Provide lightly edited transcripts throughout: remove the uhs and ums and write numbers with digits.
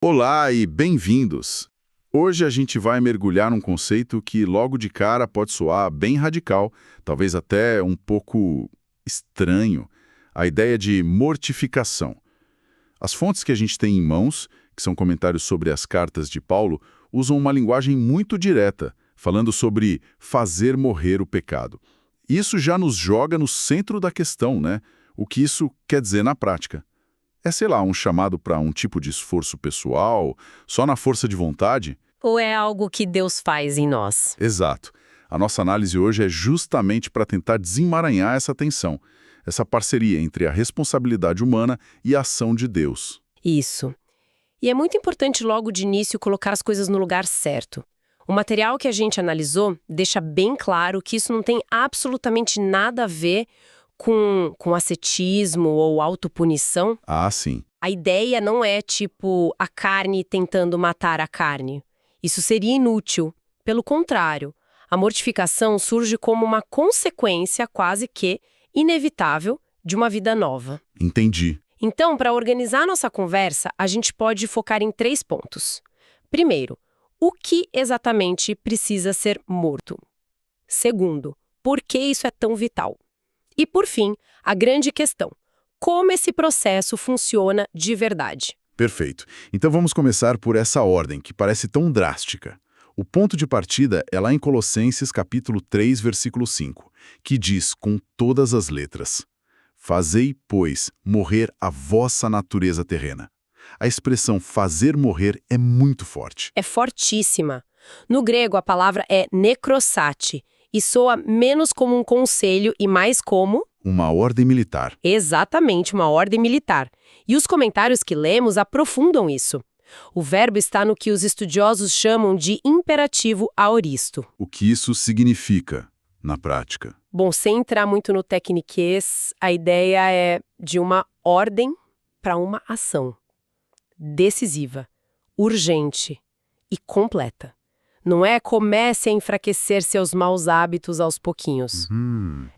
Olá e bem-vindos! Hoje a gente vai mergulhar num conceito que logo de cara pode soar bem radical, talvez até um pouco estranho, a ideia de mortificação. As fontes que a gente tem em mãos, que são comentários sobre as cartas de Paulo, usam uma linguagem muito direta, falando sobre fazer morrer o pecado. Isso já nos joga no centro da questão, né? O que isso quer dizer na prática? É, sei lá, um chamado para um tipo de esforço pessoal, só na força de vontade? Ou é algo que Deus faz em nós? Exato. A nossa análise hoje é justamente para tentar desemaranhar essa tensão, essa parceria entre a responsabilidade humana e a ação de Deus. Isso. E é muito importante logo de início colocar as coisas no lugar certo. O material que a gente analisou deixa bem claro que isso não tem absolutamente nada a ver com ascetismo ou autopunição. Ah, sim. A ideia não é tipo a carne tentando matar a carne. Isso seria inútil. Pelo contrário, a mortificação surge como uma consequência quase que inevitável de uma vida nova. Entendi. Então, para organizar nossa conversa, a gente pode focar em 3 pontos. Primeiro, o que exatamente precisa ser morto? Segundo, por que isso é tão vital? E, por fim, a grande questão: como esse processo funciona de verdade? Perfeito. Então vamos começar por essa ordem, que parece tão drástica. O ponto de partida é lá em Colossenses capítulo 3, versículo 5, que diz com todas as letras: Fazei, pois, morrer a vossa natureza terrena. A expressão fazer morrer é muito forte. É fortíssima. No grego, a palavra é necrosate e soa menos como um conselho e mais como... Uma ordem militar. Exatamente, uma ordem militar. E os comentários que lemos aprofundam isso. O verbo está no que os estudiosos chamam de imperativo aoristo. O que isso significa na prática? Bom, sem entrar muito no tecniquez, a ideia é de uma ordem para uma ação. Decisiva, urgente e completa. Não é comece a enfraquecer seus maus hábitos aos pouquinhos.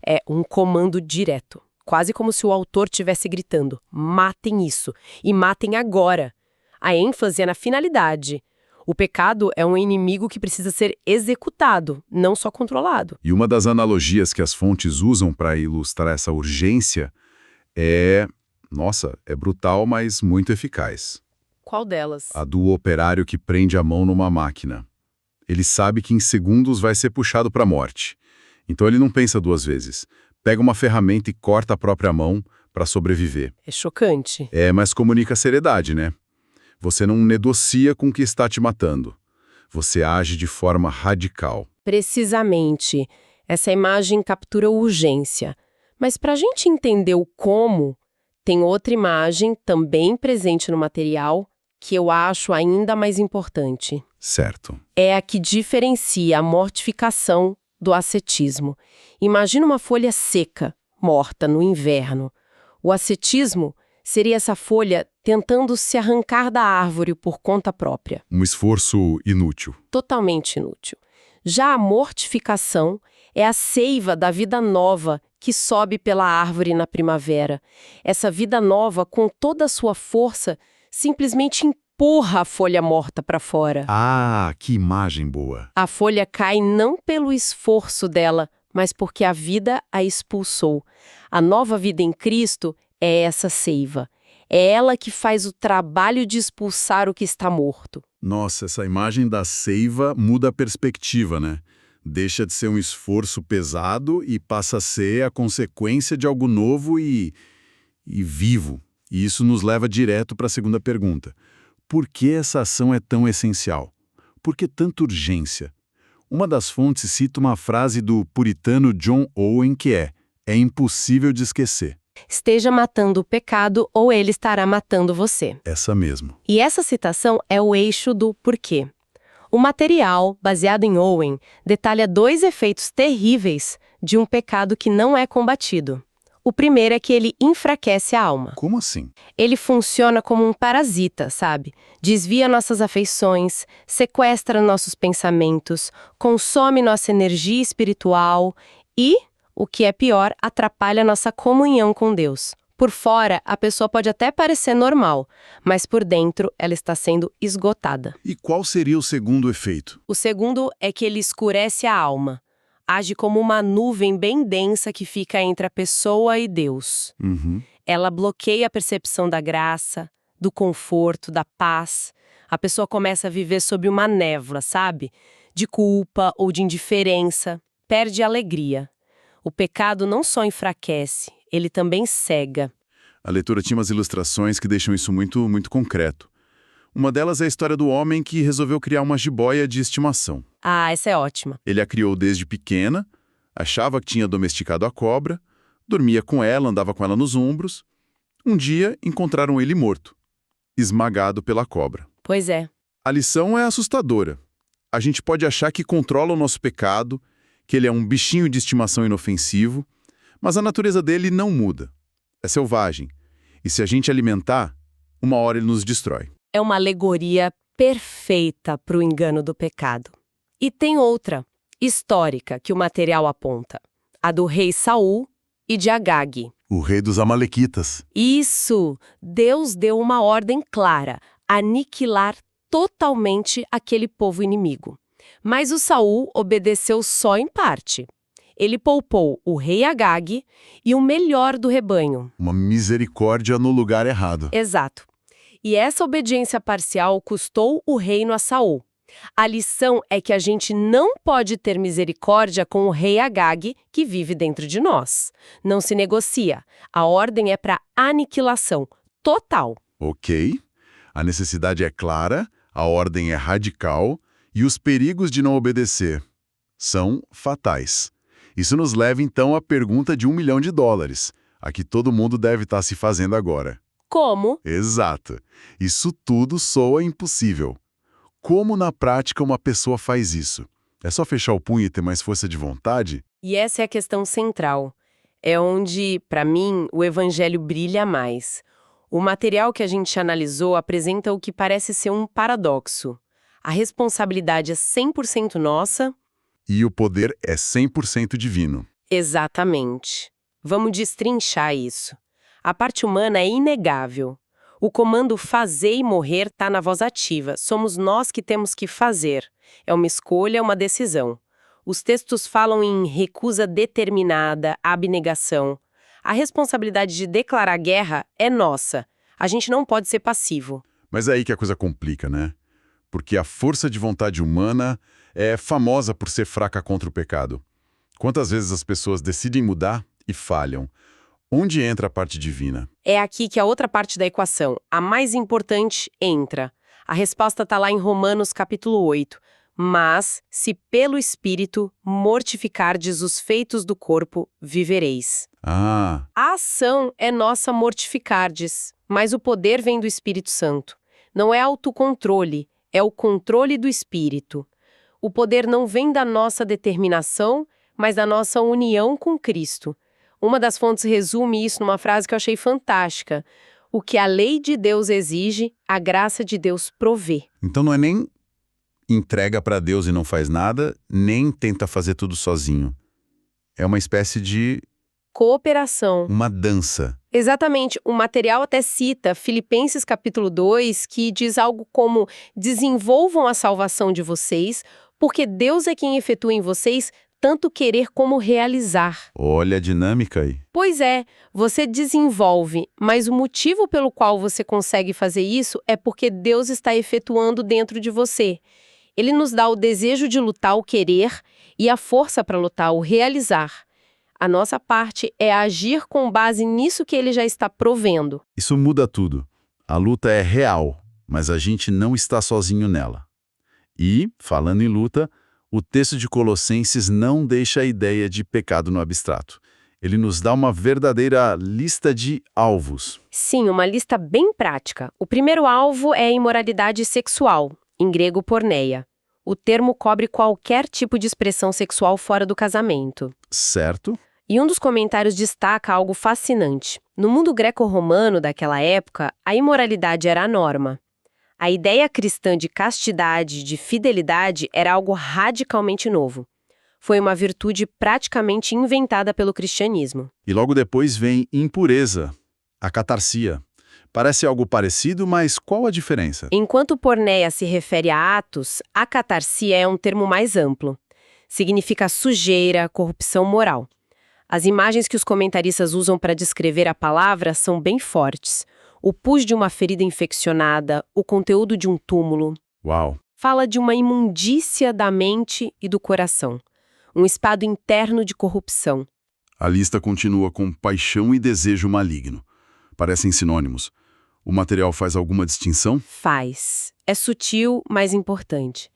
É um comando direto. Quase como se o autor estivesse gritando: matem isso, e matem agora. A ênfase é na finalidade. O pecado é um inimigo que precisa ser executado, não só controlado. E uma das analogias que as fontes usam para ilustrar essa urgência é... Nossa, é brutal, mas muito eficaz. Qual delas? A do operário que prende a mão numa máquina. Ele sabe que em segundos vai ser puxado para a morte. Então ele não pensa 2 vezes. Pega uma ferramenta e corta a própria mão para sobreviver. É chocante. É, mas comunica seriedade, né? Você não negocia com o que está te matando. Você age de forma radical. Precisamente. Essa imagem captura urgência. Mas para a gente entender o como, tem outra imagem também presente no material que eu acho ainda mais importante. Certo. É a que diferencia a mortificação do ascetismo. Imagina uma folha seca, morta no inverno. O ascetismo seria essa folha tentando se arrancar da árvore por conta própria. Um esforço inútil. Totalmente inútil. Já a mortificação é a seiva da vida nova que sobe pela árvore na primavera. Essa vida nova, com toda a sua força, simplesmente empurra a folha morta para fora. Ah, que imagem boa. A folha cai não pelo esforço dela, mas porque a vida a expulsou. A nova vida em Cristo é essa seiva. É ela que faz o trabalho de expulsar o que está morto. Nossa, essa imagem da seiva muda a perspectiva, né? Deixa de ser um esforço pesado e passa a ser a consequência de algo novo e vivo. E isso nos leva direto para a segunda pergunta. Por que essa ação é tão essencial? Por que tanta urgência? Uma das fontes cita uma frase do puritano John Owen que é impossível de esquecer. Esteja matando o pecado ou ele estará matando você. Essa mesmo. E essa citação é o eixo do porquê. O material, baseado em Owen, detalha 2 efeitos terríveis de um pecado que não é combatido. O primeiro é que ele enfraquece a alma. Como assim? Ele funciona como um parasita, sabe? Desvia nossas afeições, sequestra nossos pensamentos, consome nossa energia espiritual e, o que é pior, atrapalha nossa comunhão com Deus. Por fora, a pessoa pode até parecer normal, mas por dentro ela está sendo esgotada. E qual seria o segundo efeito? O segundo é que ele escurece a alma. Age como uma nuvem bem densa que fica entre a pessoa e Deus. Ela bloqueia a percepção da graça, do conforto, da paz. A pessoa começa a viver sob uma névoa, sabe? De culpa ou de indiferença. Perde a alegria. O pecado não só enfraquece, ele também cega. A leitura tinha umas ilustrações que deixam isso muito, muito concreto. Uma delas é a história do homem que resolveu criar uma jiboia de estimação. Ah, essa é ótima. Ele a criou desde pequena, achava que tinha domesticado a cobra, dormia com ela, andava com ela nos ombros. Um dia, encontraram ele morto, esmagado pela cobra. Pois é. A lição é assustadora. A gente pode achar que controla o nosso pecado, que ele é um bichinho de estimação inofensivo, mas a natureza dele não muda. É selvagem. E se a gente alimentar, uma hora ele nos destrói. É uma alegoria perfeita para o engano do pecado. E tem outra, histórica, que o material aponta. A do rei Saul e de Agag. O rei dos Amalequitas. Isso! Deus deu uma ordem clara, aniquilar totalmente aquele povo inimigo. Mas o Saul obedeceu só em parte. Ele poupou o rei Agag e o melhor do rebanho. Uma misericórdia no lugar errado. Exato. E essa obediência parcial custou o reino a Saul. A lição é que a gente não pode ter misericórdia com o rei Agag que vive dentro de nós. Não se negocia. A ordem é para aniquilação total. Ok. A necessidade é clara, a ordem é radical e os perigos de não obedecer são fatais. Isso nos leva então à pergunta de $1 milhão, a que todo mundo deve estar se fazendo agora. Como? Exato. Isso tudo soa impossível. Como na prática uma pessoa faz isso? É só fechar o punho e ter mais força de vontade? E essa é a questão central. É onde, para mim, o evangelho brilha mais. O material que a gente analisou apresenta o que parece ser um paradoxo. A responsabilidade é 100% nossa. E o poder é 100% divino. Exatamente. Vamos destrinchar isso. A parte humana é inegável. O comando fazer e morrer está na voz ativa. Somos nós que temos que fazer. É uma escolha, uma decisão. Os textos falam em recusa determinada, abnegação. A responsabilidade de declarar guerra é nossa. A gente não pode ser passivo. Mas é aí que a coisa complica, né? Porque a força de vontade humana é famosa por ser fraca contra o pecado. Quantas vezes as pessoas decidem mudar e falham? Onde entra a parte divina? É aqui que a outra parte da equação, a mais importante, entra. A resposta está lá em Romanos capítulo 8. Mas, se pelo Espírito mortificardes os feitos do corpo, vivereis. Ah, A ação é nossa mortificardes, mas o poder vem do Espírito Santo. Não é autocontrole, é o controle do Espírito. O poder não vem da nossa determinação, mas da nossa união com Cristo. Uma das fontes resume isso numa frase que eu achei fantástica. O que a lei de Deus exige, a graça de Deus provê. então não é nem entrega para Deus e não faz nada, nem tenta fazer tudo sozinho. É uma espécie de Cooperação. uma dança. Exatamente. O material até cita Filipenses capítulo 2, que diz algo como: desenvolvam a salvação de vocês, porque Deus é quem efetua em vocês tanto querer como realizar. Olha a dinâmica aí. Pois é, você desenvolve, mas o motivo pelo qual você consegue fazer isso é porque Deus está efetuando dentro de você. Ele nos dá o desejo de lutar, o querer, e a força para lutar, o realizar. A nossa parte é agir com base nisso que ele já está provendo. Isso muda tudo. A luta é real, mas a gente não está sozinho nela. E, falando em luta, o texto de Colossenses não deixa a ideia de pecado no abstrato. Ele nos dá uma verdadeira lista de alvos. Sim, uma lista bem prática. O primeiro alvo é a imoralidade sexual, em grego porneia. O termo cobre qualquer tipo de expressão sexual fora do casamento. Certo? E um dos comentários destaca algo fascinante. No mundo greco-romano daquela época, a imoralidade era a norma. A ideia cristã de castidade, de fidelidade, era algo radicalmente novo. Foi uma virtude praticamente inventada pelo cristianismo. E logo depois vem impureza. A catarsia. Parece algo parecido, mas qual a diferença? Enquanto porneia se refere a atos, a catarsia é um termo mais amplo. Significa sujeira, corrupção moral. As imagens que os comentaristas usam para descrever a palavra são bem fortes. O pus de uma ferida infeccionada, o conteúdo de um túmulo. Uau! Fala de uma imundícia da mente e do coração. Um estado interno de corrupção. A lista continua com paixão e desejo maligno. Parecem sinônimos. O material faz alguma distinção? Faz. É sutil, mas importante.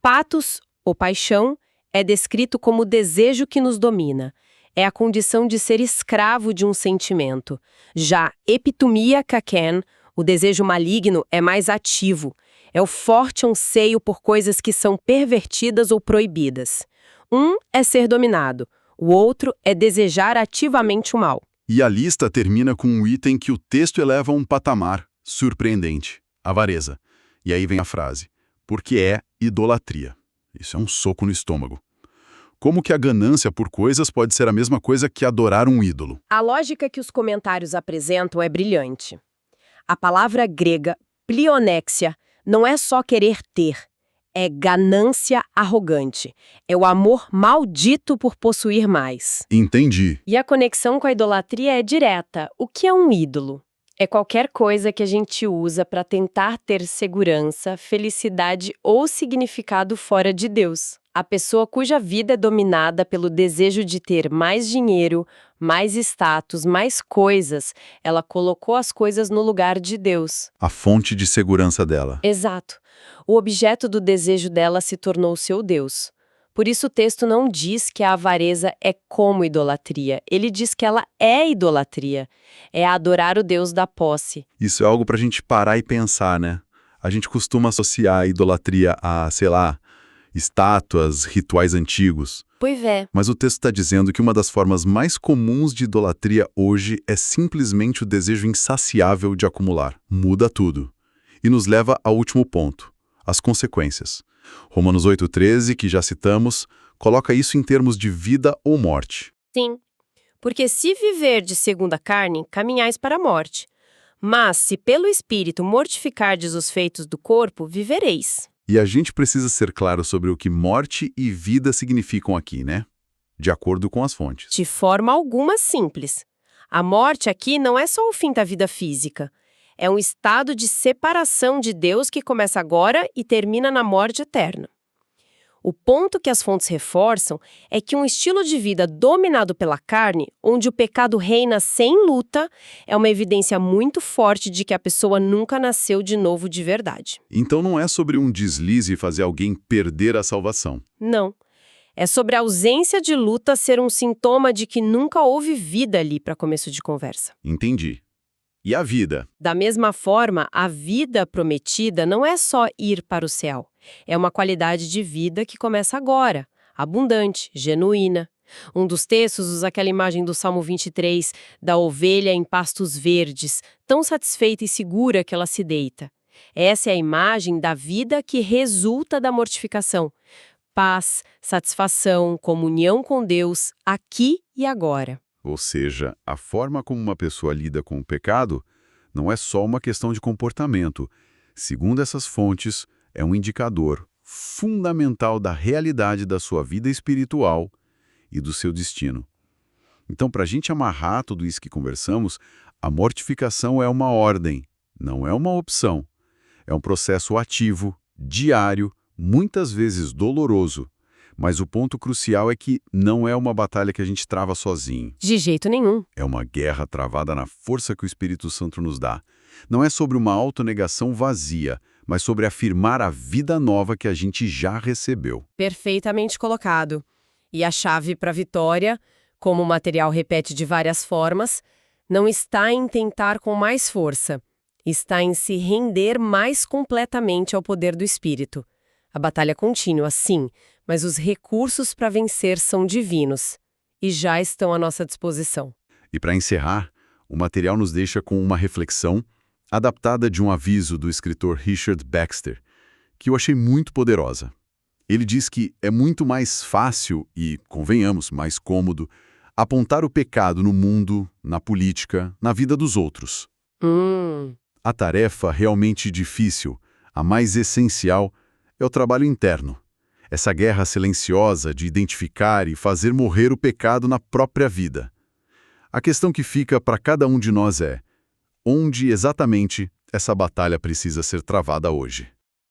Pathos, ou paixão, é descrito como o desejo que nos domina. É a condição de ser escravo de um sentimento. Já epitomia kaken, o desejo maligno, é mais ativo. É o forte anseio por coisas que são pervertidas ou proibidas. Um é ser dominado, o outro é desejar ativamente o mal. E a lista termina com um item que o texto eleva a um patamar surpreendente: avareza. E aí vem a frase: porque é idolatria. Isso é um soco no estômago. Como que a ganância por coisas pode ser a mesma coisa que adorar um ídolo? A lógica que os comentários apresentam é brilhante. A palavra grega plionexia não é só querer ter, é ganância arrogante. É o amor maldito por possuir mais. Entendi. E a conexão com a idolatria é direta. O que é um ídolo? É qualquer coisa que a gente usa para tentar ter segurança, felicidade ou significado fora de Deus. A pessoa cuja vida é dominada pelo desejo de ter mais dinheiro, mais status, mais coisas, ela colocou as coisas no lugar de Deus. A fonte de segurança dela. Exato. O objeto do desejo dela se tornou seu Deus. Por isso o texto não diz que a avareza é como idolatria. Ele diz que ela é idolatria. É adorar o Deus da posse. Isso é algo pra gente parar e pensar, né? A gente costuma associar a idolatria a, sei lá, estátuas, rituais antigos. Pois é. Mas o texto está dizendo que uma das formas mais comuns de idolatria hoje é simplesmente o desejo insaciável de acumular. Muda tudo. E nos leva ao último ponto: as consequências. Romanos 8,13, que já citamos, coloca isso em termos de vida ou morte. Sim. Porque se viver de segundo a carne, caminhais para a morte. Mas se pelo Espírito mortificardes os feitos do corpo, vivereis. E a gente precisa ser claro sobre o que morte e vida significam aqui, né? De acordo com as fontes. De forma alguma simples. A morte aqui não é só o fim da vida física. É um estado de separação de Deus que começa agora e termina na morte eterna. O ponto que as fontes reforçam é que um estilo de vida dominado pela carne, onde o pecado reina sem luta, é uma evidência muito forte de que a pessoa nunca nasceu de novo de verdade. Então não é sobre um deslize fazer alguém perder a salvação. Não. É sobre a ausência de luta ser um sintoma de que nunca houve vida ali para começo de conversa. Entendi. E a vida? Da mesma forma, a vida prometida não é só ir para o céu. É uma qualidade de vida que começa agora, abundante, genuína. Um dos textos usa aquela imagem do Salmo 23, da ovelha em pastos verdes, tão satisfeita e segura que ela se deita. Essa é a imagem da vida que resulta da mortificação. Paz, satisfação, comunhão com Deus, aqui e agora. Ou seja, a forma como uma pessoa lida com o pecado não é só uma questão de comportamento. Segundo essas fontes, é um indicador fundamental da realidade da sua vida espiritual e do seu destino. Então, para a gente amarrar tudo isso que conversamos, a mortificação é uma ordem, não é uma opção. É um processo ativo, diário, muitas vezes doloroso. Mas o ponto crucial é que não é uma batalha que a gente trava sozinho. De jeito nenhum. É uma guerra travada na força que o Espírito Santo nos dá. Não é sobre uma autonegação vazia, mas sobre afirmar a vida nova que a gente já recebeu. Perfeitamente colocado. E a chave para a vitória, como o material repete de várias formas, não está em tentar com mais força. Está em se render mais completamente ao poder do Espírito. A batalha contínua, sim, mas os recursos para vencer são divinos e já estão à nossa disposição. E para encerrar, o material nos deixa com uma reflexão adaptada de um aviso do escritor Richard Baxter, que eu achei muito poderosa. Ele diz que é muito mais fácil e, convenhamos, mais cômodo, Apontar o pecado no mundo, na política, na vida dos outros. A tarefa realmente difícil, a mais essencial, é o trabalho interno. Essa guerra silenciosa de identificar e fazer morrer o pecado na própria vida. A questão que fica para cada um de nós é: onde exatamente essa batalha precisa ser travada hoje?